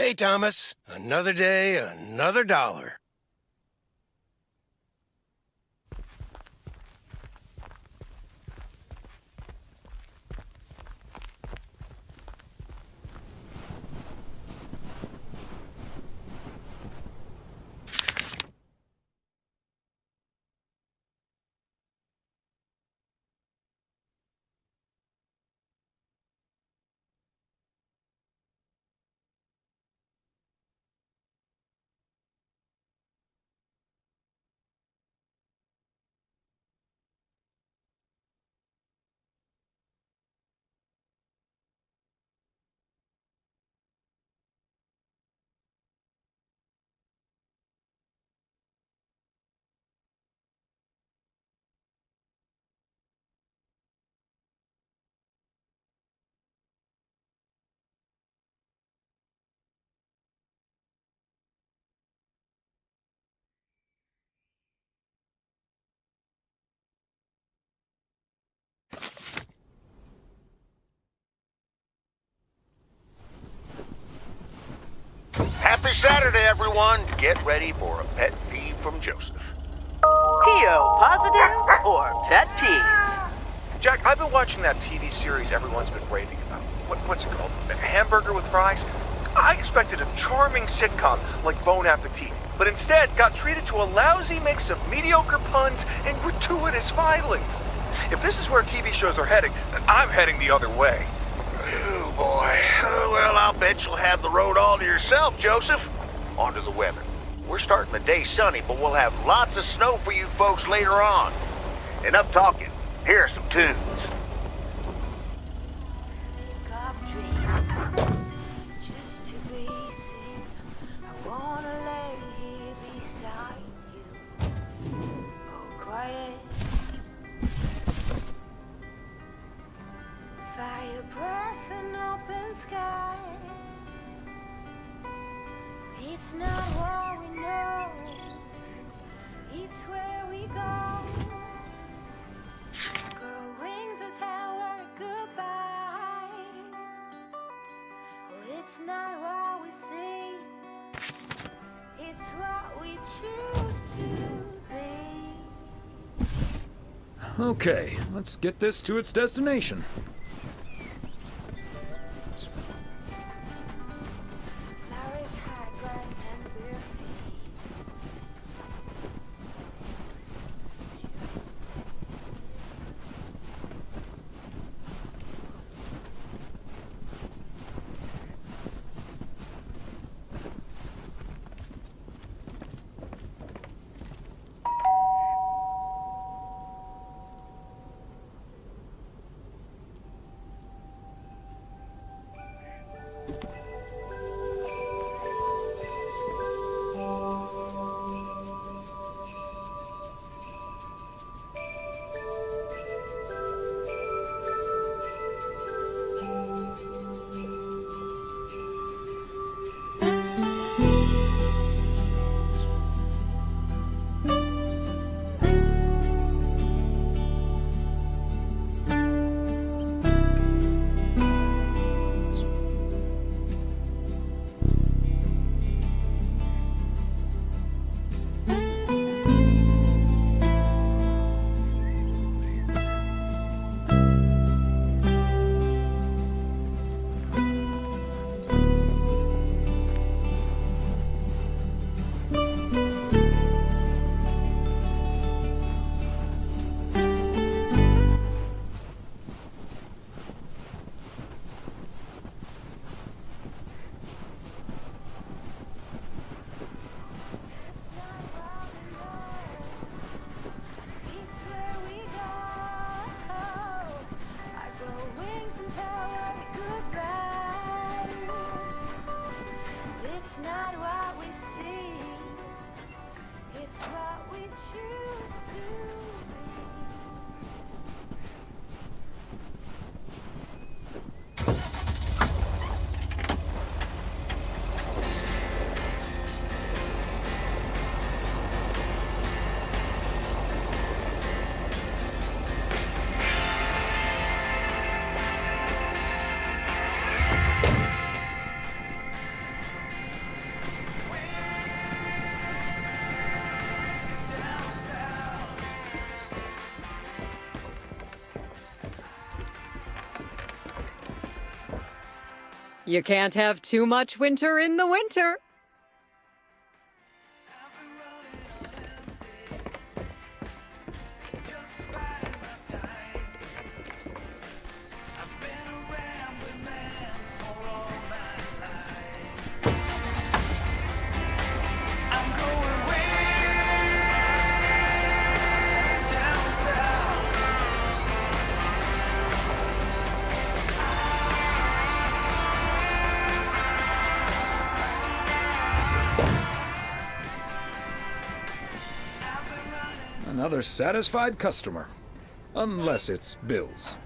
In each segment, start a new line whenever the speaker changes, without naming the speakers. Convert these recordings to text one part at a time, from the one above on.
Hey, Thomas. Another day, another dollar.
Happy Saturday, everyone. Get ready for a pet peeve from Joseph.
P.O. positive or pet peeve?
Jack, I've been watching that TV series everyone's been raving about. What's it called? A Hamburger with Fries? I expected a charming sitcom like Bon Appetit, but instead got treated to a lousy mix of mediocre puns and gratuitous violence. If this is where TV shows are heading, then I'm heading the other way.
Oh, boy. Well, I'll bet you'll have the road all to yourself, Joseph. On to the weather. We're starting the day sunny, but we'll have lots of snow for you folks later on. Enough talking. Here are some tunes.
Fire breath and open sky. It's not what we know, it's where we go. Grow wings and tell our goodbye. Oh, it's not what we see, it's what we choose to be.
Okay, let's get this to its destination.
It's where we go. I grow wings and tell It's not what we see, it's what we choose to be.
You can't have too much winter in the winter.
Another satisfied customer. Unless it's Bill's.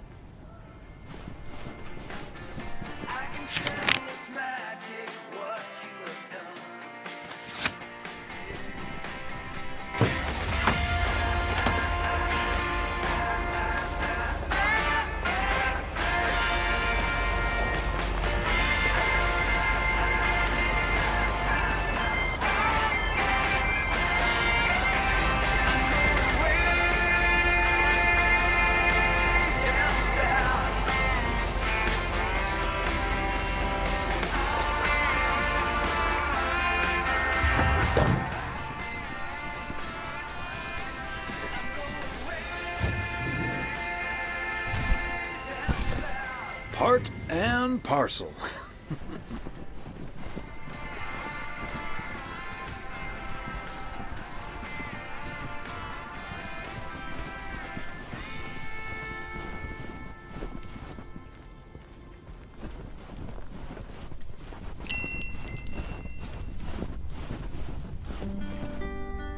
Part and parcel.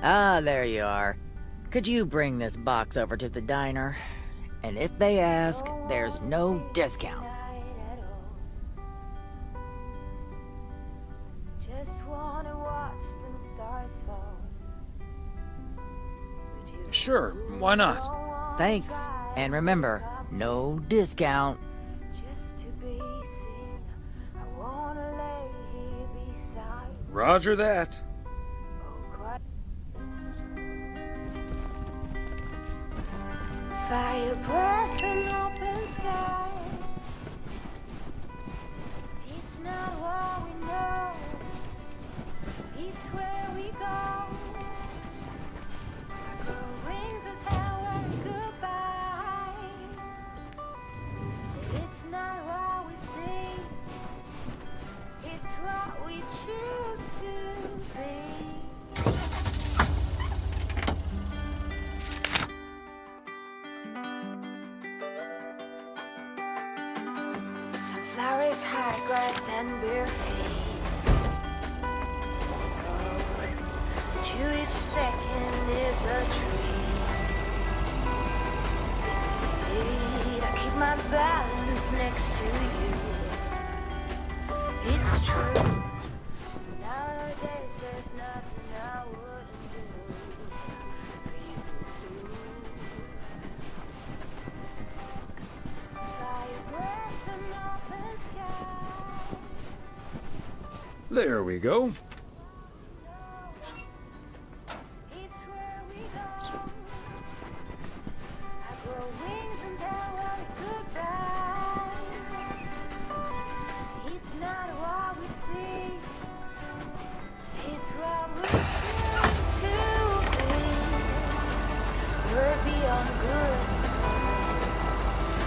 Ah, there you are. Could you bring this box over to the diner? And if they ask, there's no discount.
Just wanna watch them stars fall.
Sure, why not?
Thanks. And remember, no discount.
Just to be seen, I wanna lay here beside
Roger that.
fire breath and open sky. It's not what we know, it's where we go. I grow wings and tell her goodbye. It's not what we see, it's what we choose to be. Flowers, high grass, and bare feet. Oh, to each second is a treat. I keep my balance next to you. It's true. Nowadays, there's nothing I wouldn't do for you. Fire breath and open sky.
There we go.
It's where we go. I grow wings and tell her goodbye. It's not what we see, it's what we choose to be. We're beyond good.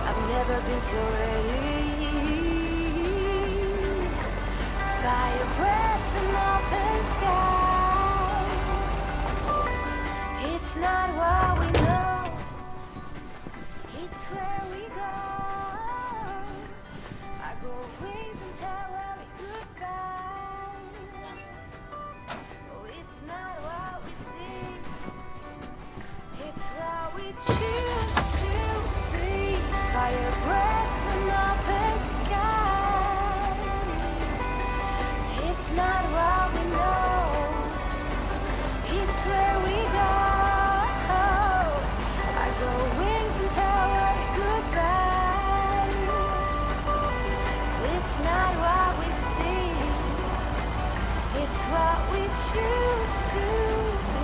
I've never been so ready. Fire breath and open sky. It's not what we know, it's where we go. I grow wings and tell her goodbye. fire breath from the sky. It's not what we know, it's where we go. I grow wings and tell it goodbye. It's not what we see, it's what we choose to be.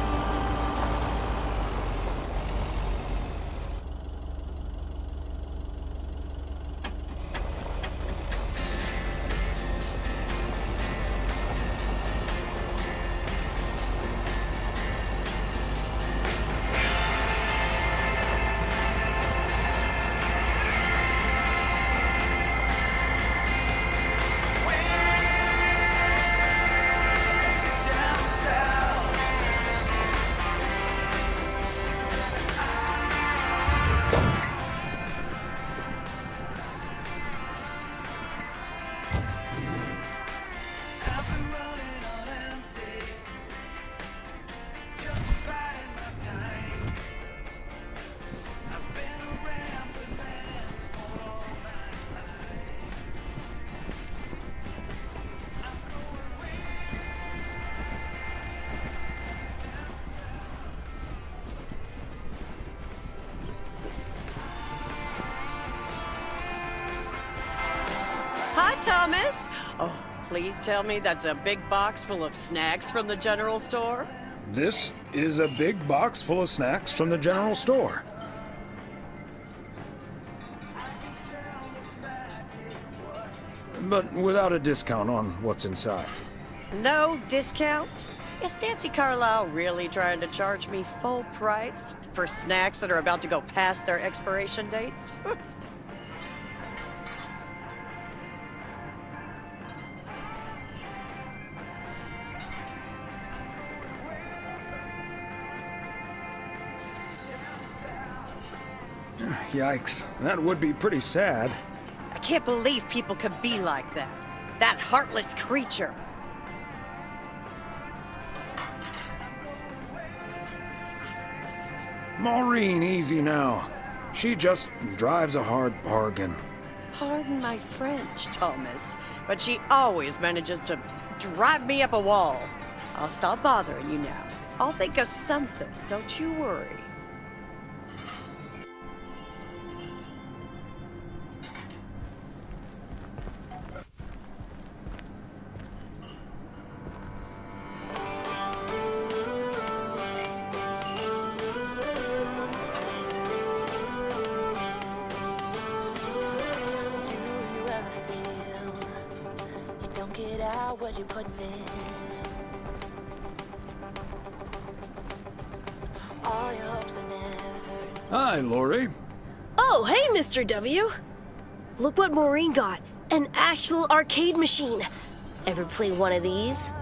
Hi, Thomas. Oh, please tell me that's a big box full of snacks from the general store?
This is a big box full of snacks from the general store. But without a discount on what's inside.
No discount? Is Nancy Carlisle really trying to charge me full price for snacks that are about to go past their expiration dates?
Yikes, that would be pretty sad.
I can't believe people could be like that. That heartless creature.
Maureen, easy now. She just drives a hard bargain.
Pardon my French, Thomas, but she always manages to drive me up a wall. I'll stop bothering you now. I'll think of something, don't you worry.
What you put in, all your hopes are never.
Hi, Lori.
Oh, hey, Mr. W. Look what Maureen got. An actual arcade machine. Ever played one of these?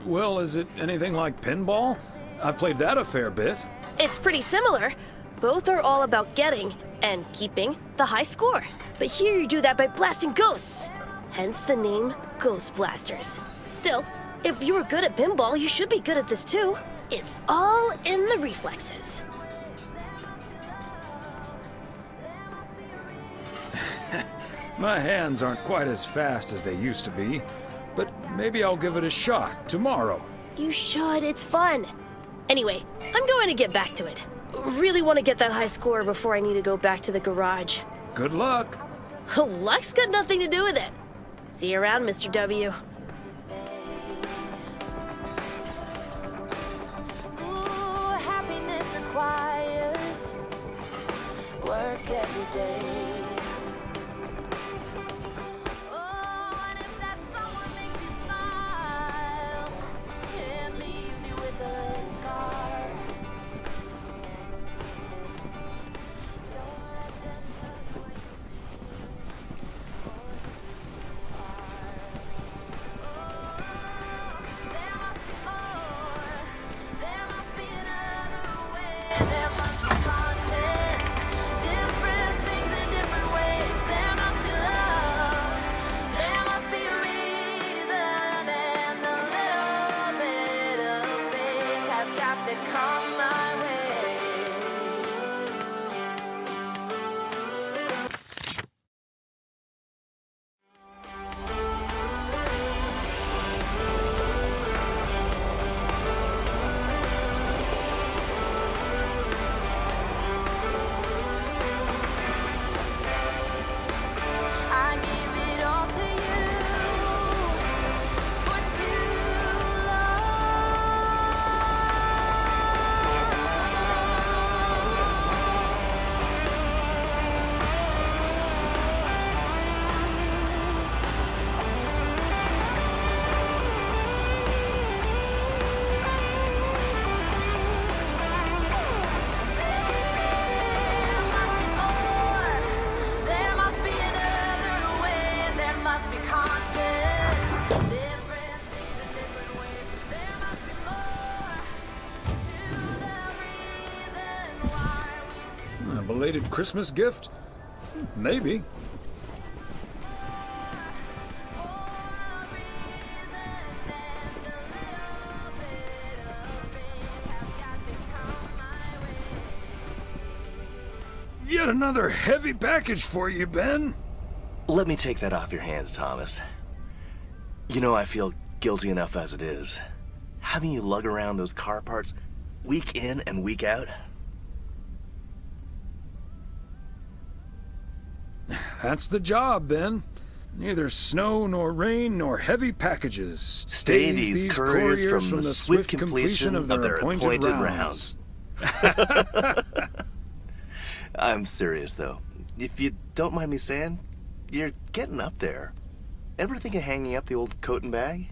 Well, is it anything like pinball? I've played that a fair bit.
It's pretty similar. Both are all about getting and keeping the high score. But here you do that by blasting ghosts. Hence the name Ghost Blasters. Still, if you were good at pinball, you should be good at this too. It's all in the reflexes.
My hands aren't quite as fast as they used to be, but maybe I'll give it a shot tomorrow.
You should, it's fun. Anyway, I'm going to get back to it. Really want to get that high score before I need to go back to the garage.
Good luck.
Luck's got nothing to do with it. See you around, Mr. W.
Ooh, happiness requires work every day. Oh, and if that someone makes you smile, it leaves you with a scar. Don't let them touch what you different things in different
A belated Christmas gift? Maybe. Yet another heavy package for you, Ben.
Let me take that off your hands, Thomas. You know, I feel guilty enough as it is. Having you lug around those car parts week in and week out.
That's the job, Ben. Neither snow nor rain nor heavy packages
Stay these couriers from the swift completion of their appointed rounds. I'm serious, though. If you don't mind me saying, you're getting up there. Ever think of hanging up the old coat and bag?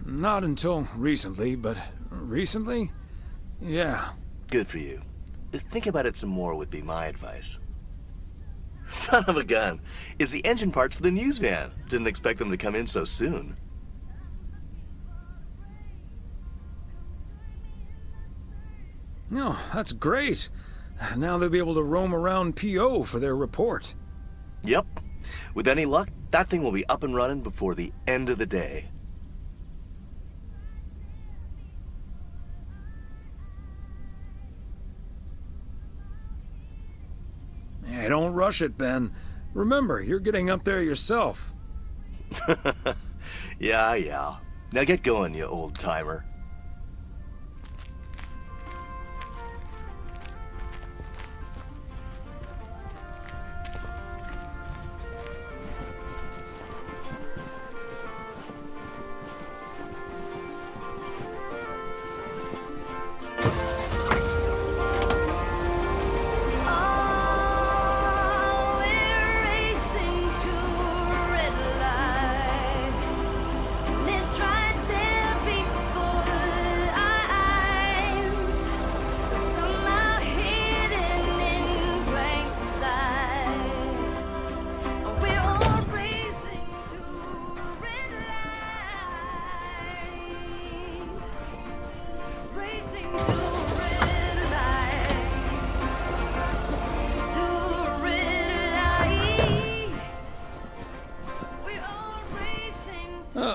Not until recently, but recently? Yeah.
Good for you. Think about it some more would be my advice. Son of a gun. It's the engine parts for the news van. Didn't expect them to come in so soon.
No, that's great. Now they'll be able to roam around PO for their report.
Yep. With any luck, that thing will be up and running before the end of the day.
Hey, don't rush it, Ben. Remember, you're getting up there yourself.
Yeah. Now get going, you old-timer.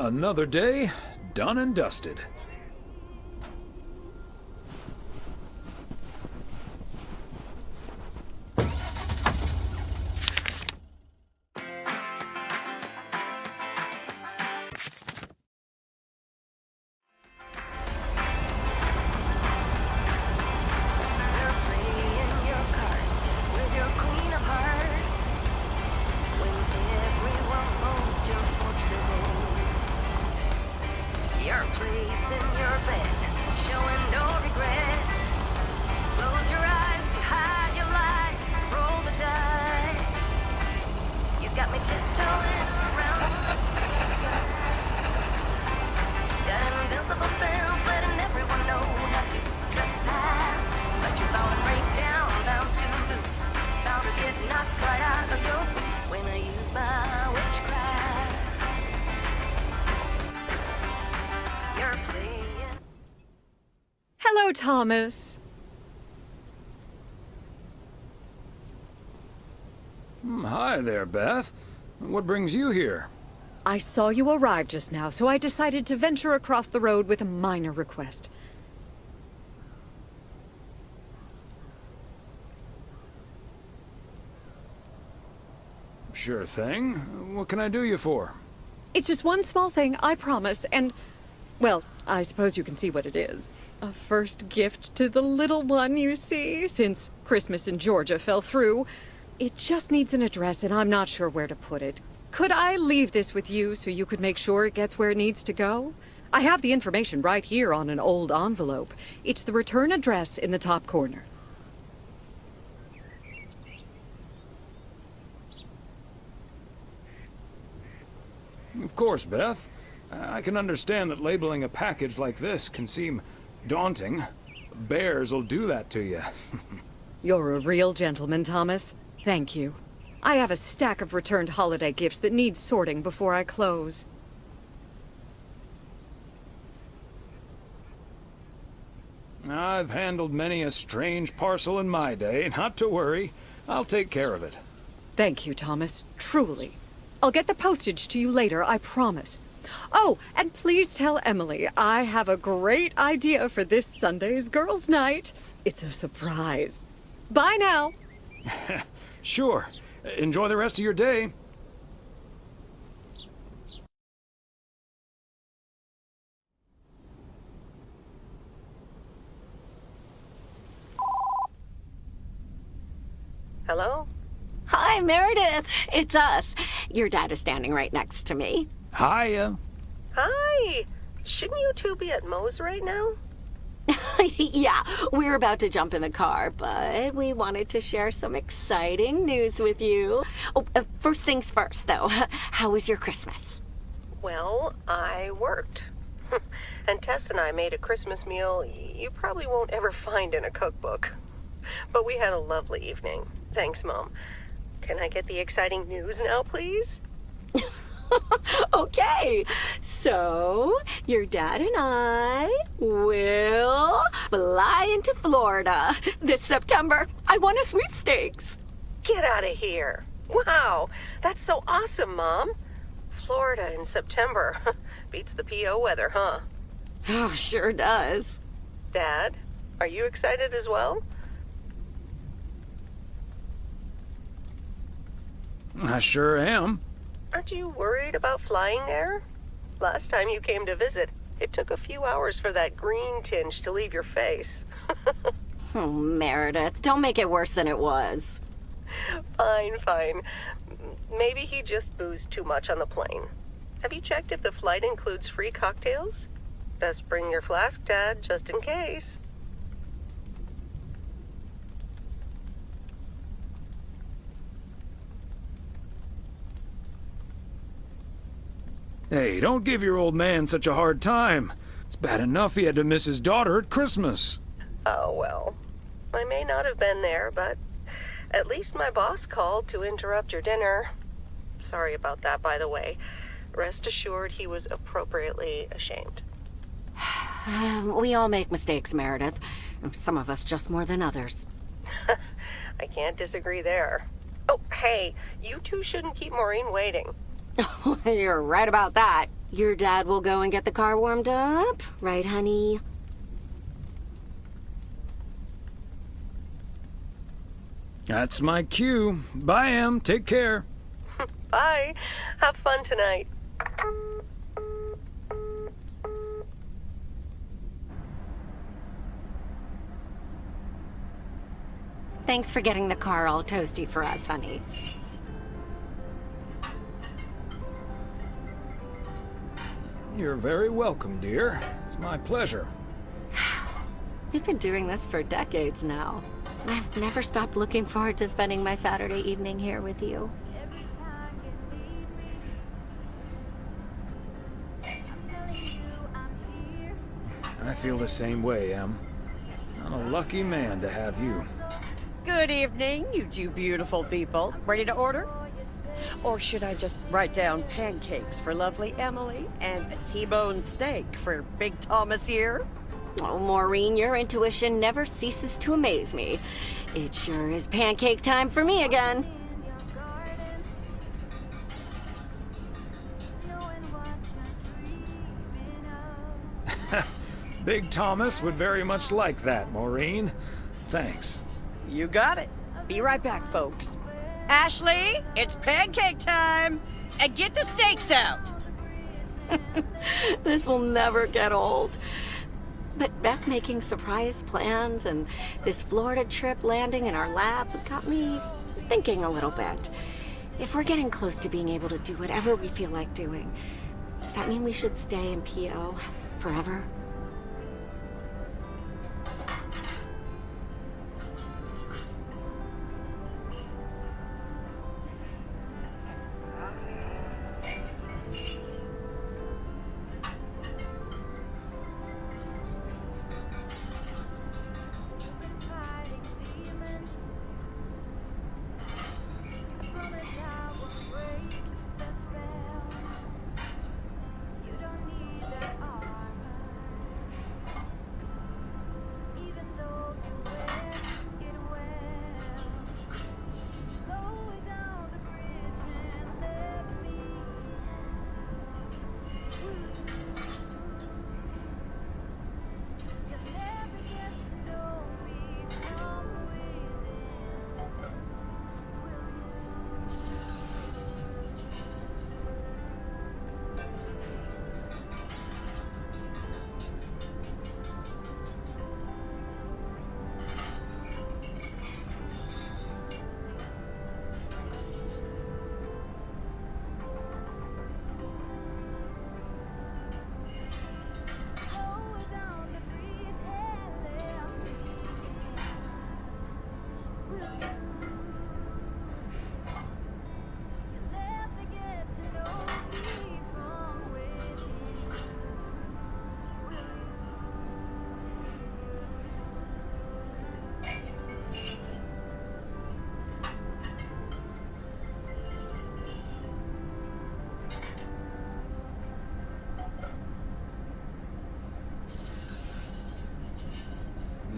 Another day, done and dusted.
Hello, Thomas.
Hi there, Beth. What brings you here?
I saw you arrive just now, so I decided to venture across the road with a minor request.
Sure thing. What can I do you for?
It's just one small thing, I promise, and... well, I suppose you can see what it is. A first gift to the little one, you see, since Christmas in Georgia fell through. It just needs an address, and I'm not sure where to put it. Could I leave this with you so you could make sure it gets where it needs to go? I have the information right here on an old envelope. It's the return address in the top corner.
Of course, Beth. I can understand that labeling a package like this can seem daunting. Bears will do that to you.
You're a real gentleman, Thomas. Thank you. I have a stack of returned holiday gifts that need sorting before I close.
I've handled many a strange parcel in my day. Not to worry. I'll take care of it.
Thank you, Thomas. Truly. I'll get the postage to you later, I promise. Oh, and please tell Emily I have a great idea for this Sunday's girls' night. It's a surprise. Bye now.
Sure. Enjoy the rest of your day.
Hello? Hi, Meredith. It's us. Your dad is standing right next to me.
Hiya.
Hi. Shouldn't you two be at Moe's right now? Yeah, we're about to jump in the car, but we wanted to share some exciting news with you. Oh, first things first, though. How was your Christmas? Well, I worked. And Tess and I made a Christmas meal you probably won't ever find in a cookbook. But we had a lovely evening. Thanks, Mom. Can I get the exciting news now, please? Okay, so your dad and I will fly into Florida this September. I won a sweepstakes. Get out of here. Wow, that's so awesome, Mom. Florida in September. Beats the PO weather, huh? Oh, sure does. Dad, are you excited as well?
I sure am.
Aren't you worried about flying there? Last time you came to visit, it took a few hours for that green tinge to leave your face. Oh, Meredith, don't make it worse than it was. Fine, fine. Maybe he just boozed too much on the plane. Have you checked if the flight includes free cocktails? Best bring your flask, Dad, just in case.
Hey, don't give your old man such a hard time. It's bad enough he had to miss his daughter at Christmas.
Oh, well. I may not have been there, but at least my boss called to interrupt your dinner. Sorry about that, by the way. Rest assured he was appropriately ashamed. We all make mistakes, Meredith. Some of us just more than others. I can't disagree there. Oh, hey, you two shouldn't keep Maureen waiting. You're right about that. Your dad will go and get the car warmed up, right, honey?
That's my cue. Bye, Em. Take care.
Bye. Have fun tonight. Thanks for getting the car all toasty for us, honey.
You're very welcome, dear. It's my pleasure.
We've been doing this for decades now. I've never stopped looking forward to spending my Saturday evening here with you.
I feel the same way, Em. I'm a lucky man to have you.
Good evening, you two beautiful people. Ready to order? Or should I just write down pancakes for lovely Emily and a T-bone steak for Big Thomas here?
Oh, Maureen, your intuition never ceases to amaze me. It sure is pancake time for me again.
Big Thomas would very much like that, Maureen. Thanks.
You got it. Be right back, folks. Ashley, it's pancake time! And get the steaks out!
This will never get old. But Beth making surprise plans and this Florida trip landing in our lap got me thinking a little bit. If we're getting close to being able to do whatever we feel like doing, does that mean we should stay in PO forever?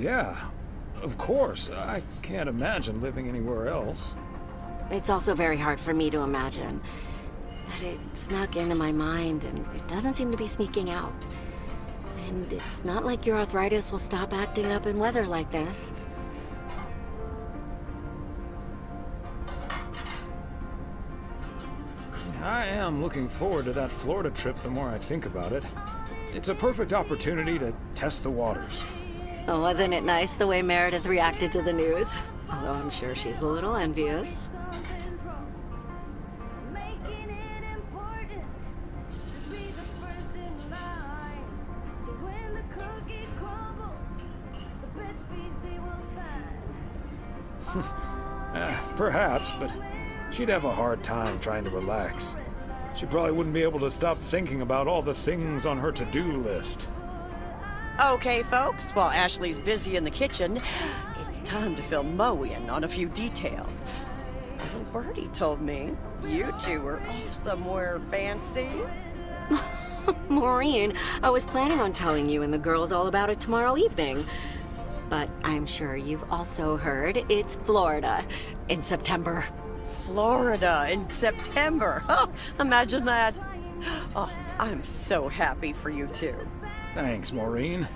Yeah, of course. I can't imagine living anywhere else.
It's also very hard for me to imagine. But it snuck into my mind, and it doesn't seem to be sneaking out. And it's not like your arthritis will stop acting up in weather like this.
I am looking forward to that Florida trip the more I think about it. It's a perfect opportunity to test the waters.
Oh, wasn't it nice the way Meredith reacted to the news? Although I'm sure she's a little envious.
Perhaps, but she'd have a hard time trying to relax. She probably wouldn't be able to stop thinking about all the things on her to-do list.
Okay, folks, while Ashley's busy in the kitchen, it's time to fill Mo in on a few details. Little Birdie told me you two were off somewhere fancy.
Maureen, I was planning on telling you and the girls all about it tomorrow evening. But I'm sure you've also heard it's Florida in September.
Florida in September. Oh, imagine that. Oh, I'm so happy for you two.
Thanks, Maureen.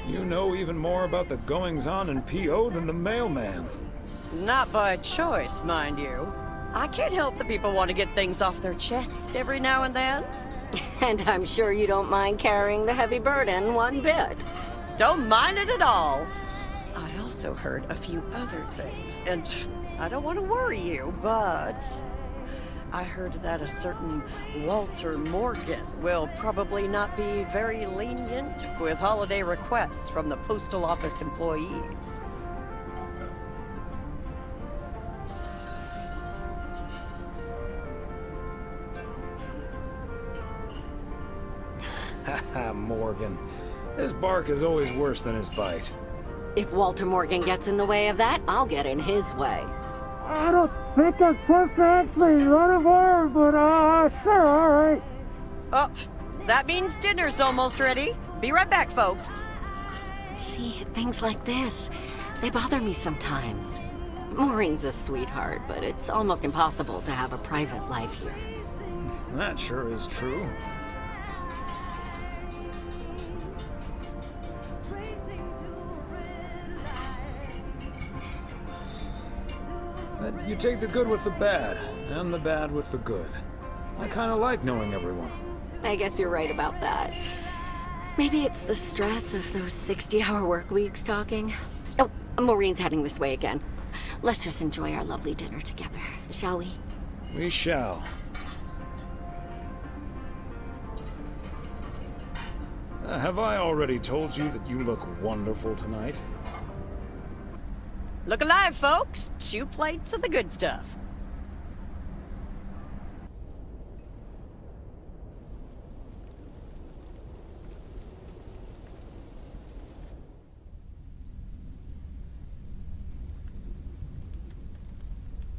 You know even more about the goings-on in P.O. than the mailman.
Not by choice, mind you. I can't help that people want to get things off their chest every now and then.
And I'm sure you don't mind carrying the heavy burden one bit.
Don't mind it at all. I also heard a few other things, and I don't want to worry you, but I heard that a certain Walter Morgan will probably not be very lenient with holiday requests from the postal office employees.
Haha, Morgan. His bark is always worse than his bite.
If Walter Morgan gets in the way of that, I'll get in his way.
I don't think I'm supposed to actually run a word, but sure, all right.
Oh, that means dinner's almost ready. Be right back, folks.
See, things like this, they bother me sometimes. Maureen's a sweetheart, but it's almost impossible to have a private life here.
That sure is true. That you take the good with the bad, and the bad with the good. I kind of like knowing everyone.
I guess you're right about that. Maybe it's the stress of those 60-hour work weeks talking. Oh, Maureen's heading this way again. Let's just enjoy our lovely dinner together, shall we?
We shall. Have I already told you that you look wonderful tonight?
Look alive, folks. 2 plates of the good stuff.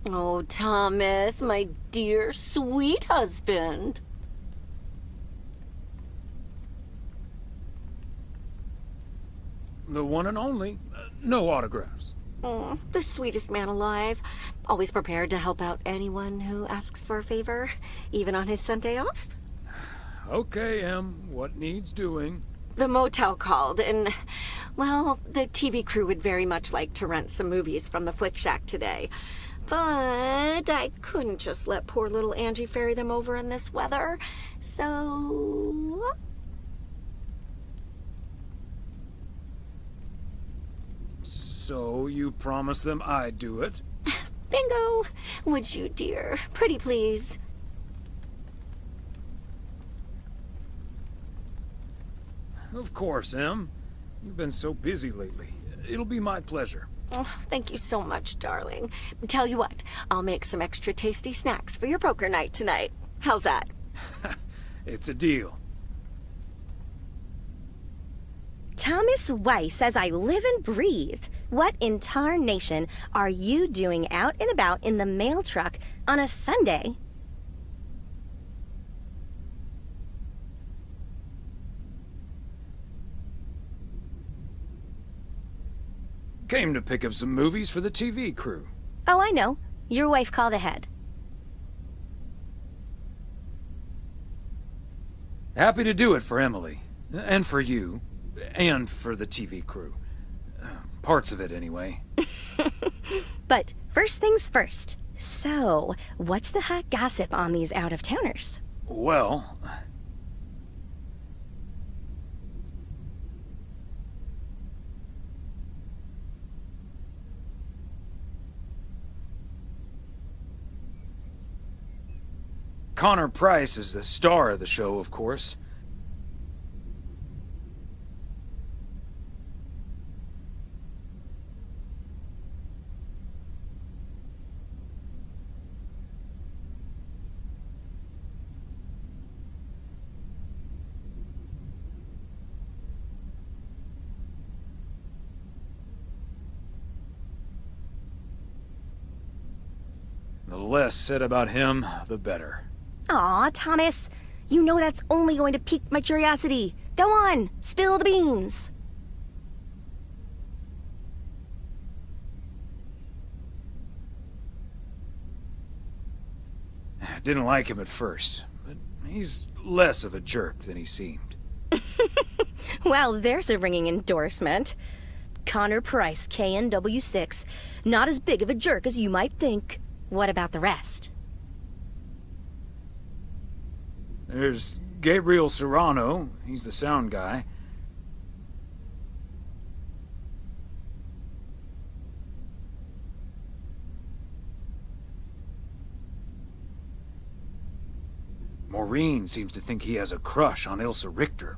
Oh, Thomas, my dear, sweet husband.
The one and only. No autographs.
Oh, the sweetest man alive. Always prepared to help out anyone who asks for a favor, even on his Sunday off.
Okay, Em. What needs doing?
The motel called, and, well, the TV crew would very much like to rent some movies from the Flick Shack today. But I couldn't just let poor little Angie ferry them over in this weather, so...
So you promised them I'd do it?
Bingo! Would you, dear? Pretty please.
Of course, Em. You've been so busy lately. It'll be my pleasure.
Oh, thank you so much, darling. Tell you what, I'll make some extra tasty snacks for your poker night tonight. How's that?
It's a deal.
Thomas Waiss, as I live and breathe. What in tarnation are you doing out and about in the mail truck on a Sunday?
Came to pick up some movies for the TV crew.
Oh, I know. Your wife called ahead.
Happy to do it for Emily. And for you. And for the TV crew. Parts of it, anyway.
But first things first. So, what's the hot gossip on these out-of-towners?
Well... Connor Price is the star of the show, of course. The less said about him, the better.
Aw, Thomas. You know that's only going to pique my curiosity. Go on, spill the beans.
Didn't like him at first, but he's less of a jerk than he seemed.
Well, there's a ringing endorsement. Connor Price, KNW6. Not as big of a jerk as you might think. What about the rest?
There's Gabriel Serrano. He's the sound guy. Maureen seems to think he has a crush on Ilsa Richter.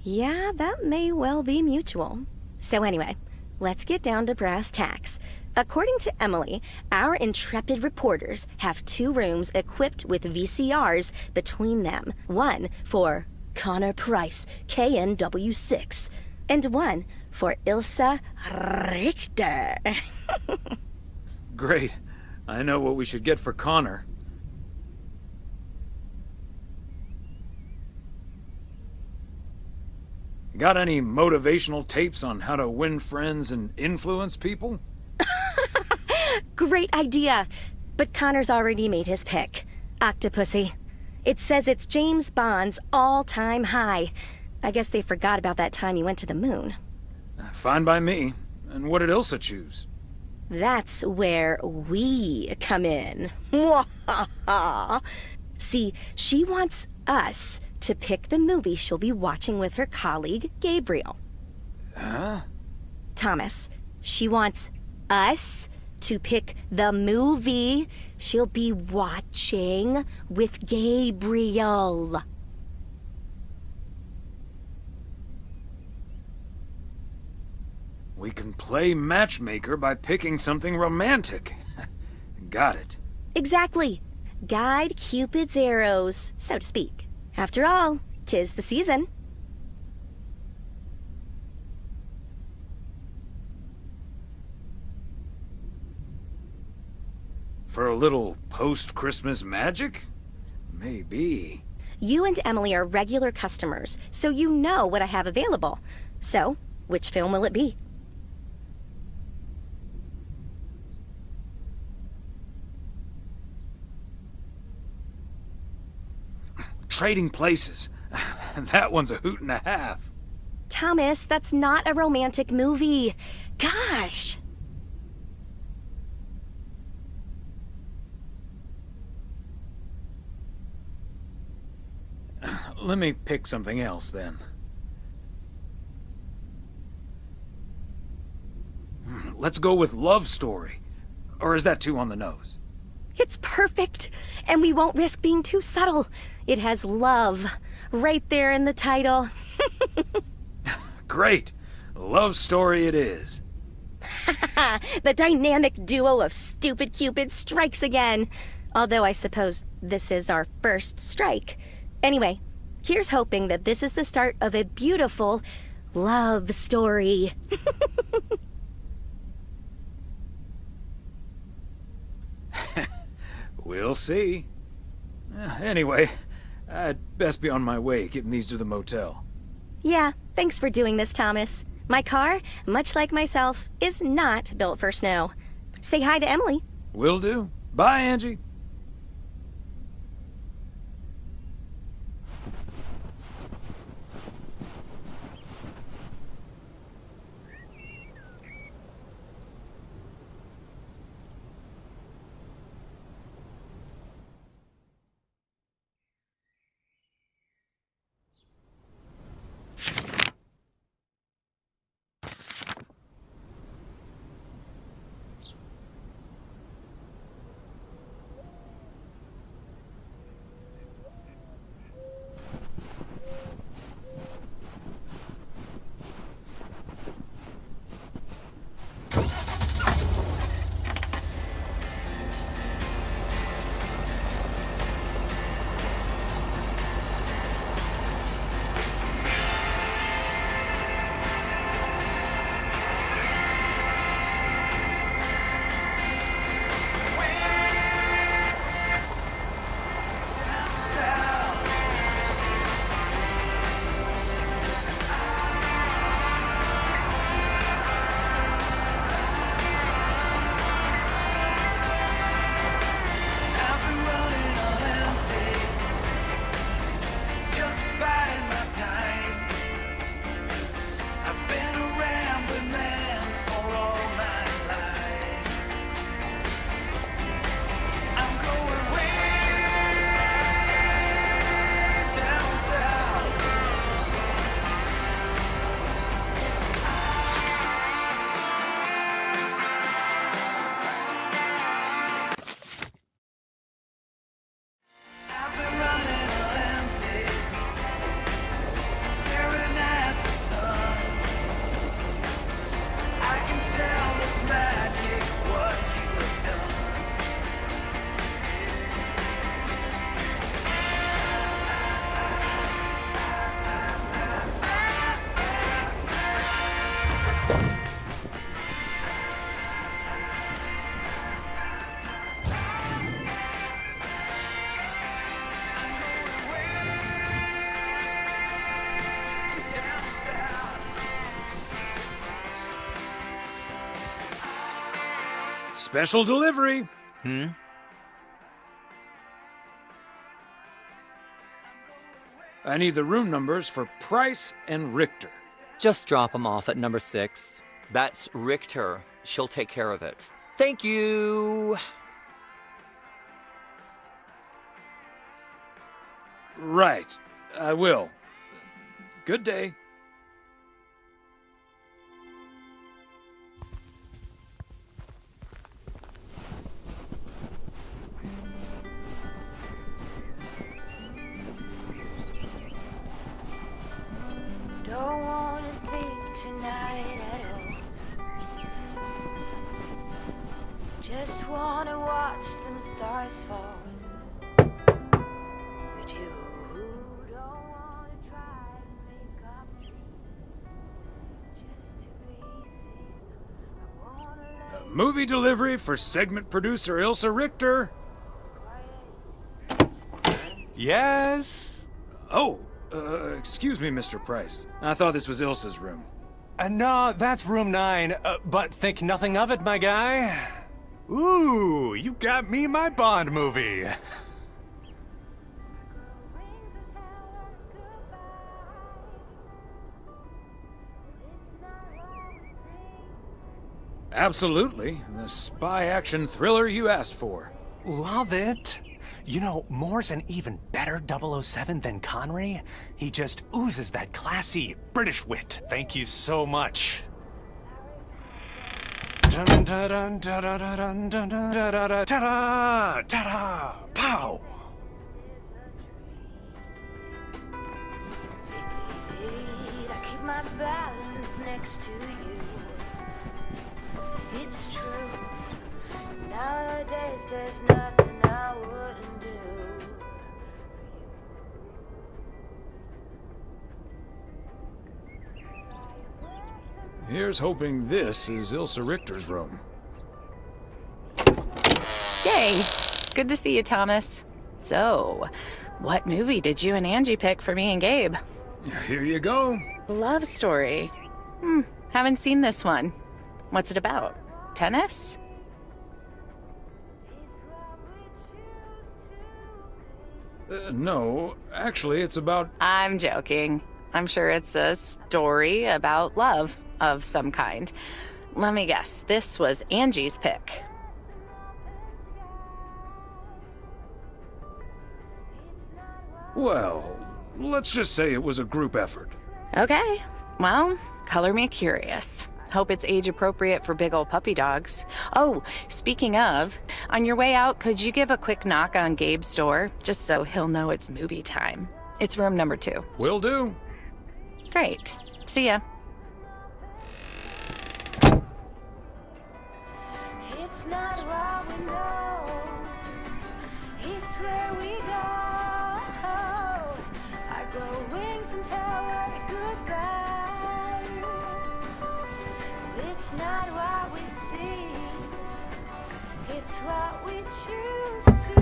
Yeah, that may well be mutual. So anyway, let's get down to brass tacks. According to Emily, our intrepid reporters have 2 rooms equipped with VCRs between them. One for Connor Price, KNW6, and one for Ilsa Richter.
Great. I know what we should get for Connor. Got any motivational tapes on how to win friends and influence people?
Great idea. But Connor's already made his pick. Octopussy. It says it's James Bond's all-time high. I guess they forgot about that time he went to the moon.
Fine by me. And what did Ilsa choose?
That's where we come in. See, she wants us to pick the movie she'll be watching with her colleague, Gabriel.
Huh?
Thomas, she wants us to pick the movie she'll be watching with Gabriel.
We can play matchmaker by picking something romantic. Got it.
Exactly. Guide Cupid's arrows, so to speak. After all, 'tis the season.
For a little post-Christmas magic? Maybe.
You and Emily are regular customers, so you know what I have available. So, which film will it be?
Trading Places. That one's a hoot and a half.
Thomas, that's not a romantic movie. Gosh.
Let me pick something else, then. Let's go with Love Story. Or is that too on the nose?
It's perfect, and we won't risk being too subtle. It has love right there in the title.
Great. Love Story it is.
The dynamic duo of stupid Cupid strikes again. Although I suppose this is our first strike. Anyway, here's hoping that this is the start of a beautiful, love story.
We'll see. Anyway, I'd best be on my way, getting these to the motel.
Yeah, thanks for doing this, Thomas. My car, much like myself, is not built for snow. Say hi to Emily.
Will do. Bye, Angie. Special delivery. I need the room numbers for Price and Richter.
Just drop them off at number 6. That's Richter. She'll take care of it. Thank you.
Right. I will. Good day.
Don't wanna think tonight at all. Just wanna watch them stars fall. But you don't wanna try to make up just to be seen. I wanna
Movie delivery for segment producer Ilsa Richter.
Yes?
Oh, excuse me, Mr. Price. I thought this was Ilsa's room.
No, that's room 9, but think nothing of it, my guy. Ooh, you got me my Bond movie.
Absolutely. The spy action thriller you asked for.
Love it. You know, Moore's an even better 007 than Connery. He just oozes that classy British wit. Thank you so much. Dun, dun, dun, dun, dun, dun, dun, dun, dun, dun, dun, ta-da, ta-da, pow.
I keep my balance next to you. It's true. Nowadays there's nothing I wouldn't do.
Here's hoping this is Ilsa Richter's room.
Yay! Good to see you, Thomas. So, what movie did you and Angie pick for me and Gabe?
Here you go.
Love story. Haven't seen this one. What's it about? Tennis?
No, actually, it's about...
I'm joking. I'm sure it's a story about love of some kind. Let me guess, this was Angie's pick.
Well, let's just say it was a group effort.
Okay, well, color me curious. Hope it's age appropriate for big old puppy dogs. Oh, speaking of, on your way out, could you give a quick knock on Gabe's door, just so he'll know it's movie time? It's room number 2.
Will do.
Great. See ya.
It's not what we know, it's where we go. I grow wings and tell her goodbye. It's not what we see, it's what we choose to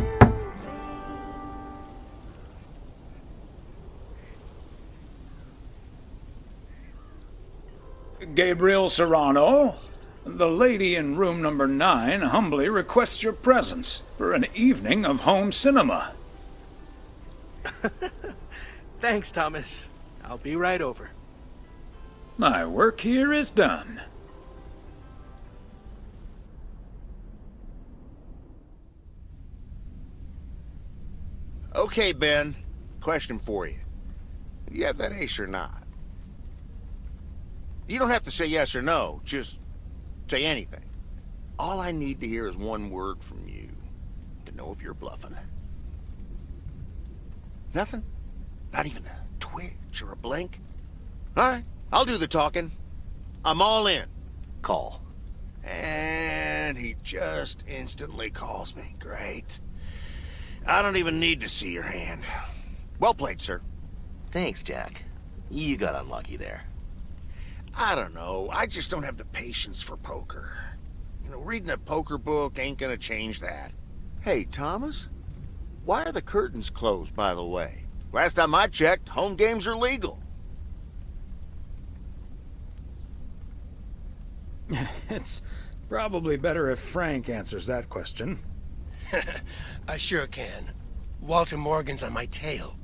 be.
Gabriel Serrano, the lady in room number 9 humbly requests your presence for an evening of home cinema.
Thanks, Thomas. I'll be right over.
My work here is done.
Okay, Ben. Question for you. Do you have that ace or not? You don't have to say yes or no. Just say anything. All I need to hear is one word from you to know if you're bluffing. Nothing? Not even a twitch or a blink? All right, I'll do the talking. I'm all in.
Call.
And he just instantly calls me. Great. I don't even need to see your hand. Well played, sir.
Thanks, Jack. You got unlucky there.
I don't know. I just don't have the patience for poker. You know, reading a poker book ain't gonna change that. Hey, Thomas? Why are the curtains closed, by the way? Last time I checked, home games are legal.
It's probably better if Frank answers that question.
I sure can. Walter Morgan's on my tail.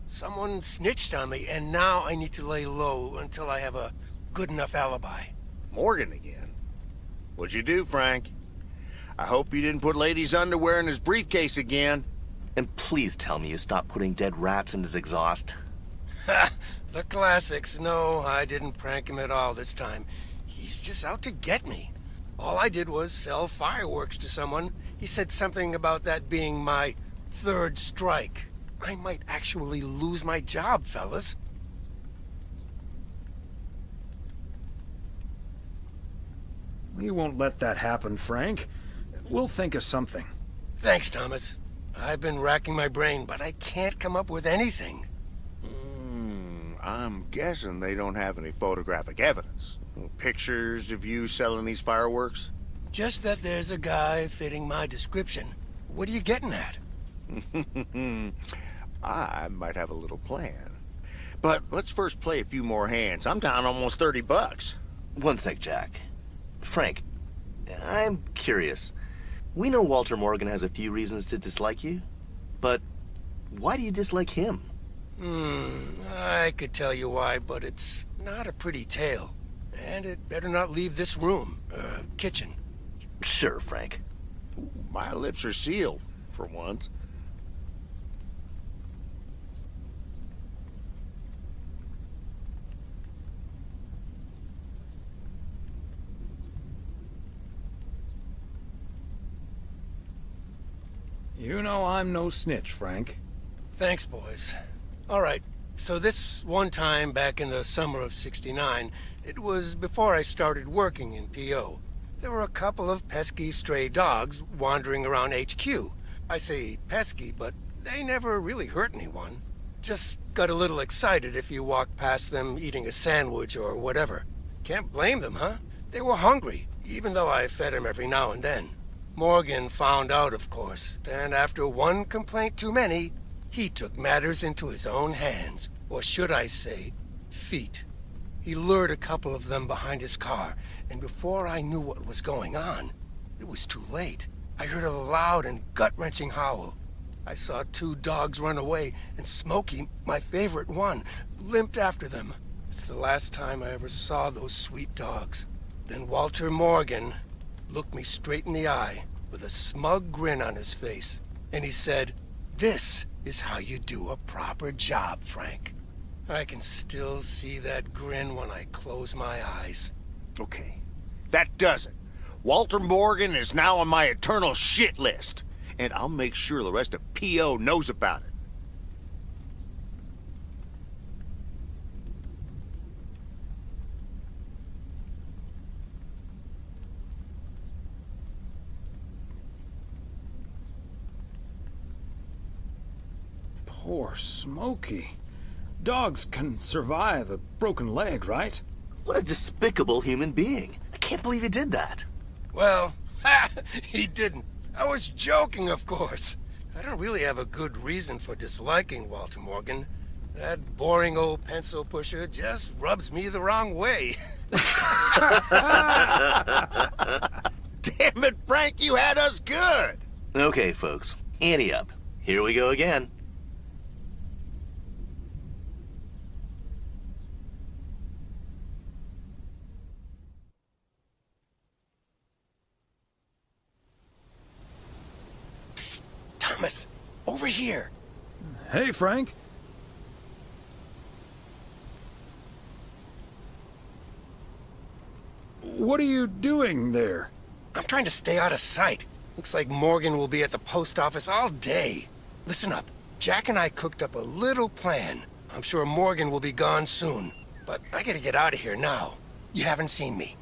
Someone snitched on me, and now I need to lay low until I have a good enough alibi.
Morgan again? What'd you do, Frank? I hope you didn't put lady's underwear in his briefcase again.
And please tell me you stopped putting dead rats in his exhaust.
Ha! The classics. No, I didn't prank him at all this time. He's just out to get me. All I did was sell fireworks to someone. He said something about that being my third strike. I might actually lose my job, fellas.
We won't let that happen, Frank. We'll think of something.
Thanks, Thomas. I've been racking my brain, but I can't come up with anything.
I'm guessing they don't have any photographic evidence. Pictures of you selling these fireworks?
Just that there's a guy fitting my description. What are you getting at?
I might have a little plan. But let's first play a few more hands. I'm down almost $30.
One sec, Jack. Frank, I'm curious. We know Walter Morgan has a few reasons to dislike you, but why do you dislike him?
I could tell you why, but it's not a pretty tale. And it better not leave this room, kitchen.
Sure, Frank.
My lips are sealed, for once.
You know I'm no snitch, Frank.
Thanks, boys. All right, so this one time back in the summer of '69, it was before I started working in P.O. There were a couple of pesky stray dogs wandering around HQ. I say pesky, but they never really hurt anyone. Just got a little excited if you walked past them eating a sandwich or whatever. Can't blame them, huh? They were hungry, even though I fed them every now and then. Morgan found out, of course, and after one complaint too many, he took matters into his own hands. Or should I say, feet. He lured a couple of them behind his car, and before I knew what was going on, it was too late. I heard a loud and gut-wrenching howl. I saw 2 dogs run away, and Smokey, my favorite one, limped after them. It's the last time I ever saw those sweet dogs. Then Walter Morgan looked me straight in the eye with a smug grin on his face, and he said, "This is how you do a proper job, Frank." I can still see that grin when I close my eyes.
Okay, that does it. Walter Morgan is now on my eternal shit list, and I'll make sure the rest of P.O. knows about it.
Poor Smokey. Dogs can survive a broken leg, right?
What a despicable human being. I can't believe he did that.
Well, he didn't. I was joking, of course. I don't really have a good reason for disliking Walter Morgan. That boring old pencil pusher just rubs me the wrong way.
Damn it, Frank, you had us good.
Okay, folks. Ante up. Here we go again.
Psst, Thomas, over here.
Hey, Frank. What are you doing there?
I'm trying to stay out of sight. Looks like Morgan will be at the post office all day. Listen up. Jack and I cooked up a little plan. I'm sure Morgan will be gone soon. But I gotta get out of here now. You haven't seen me.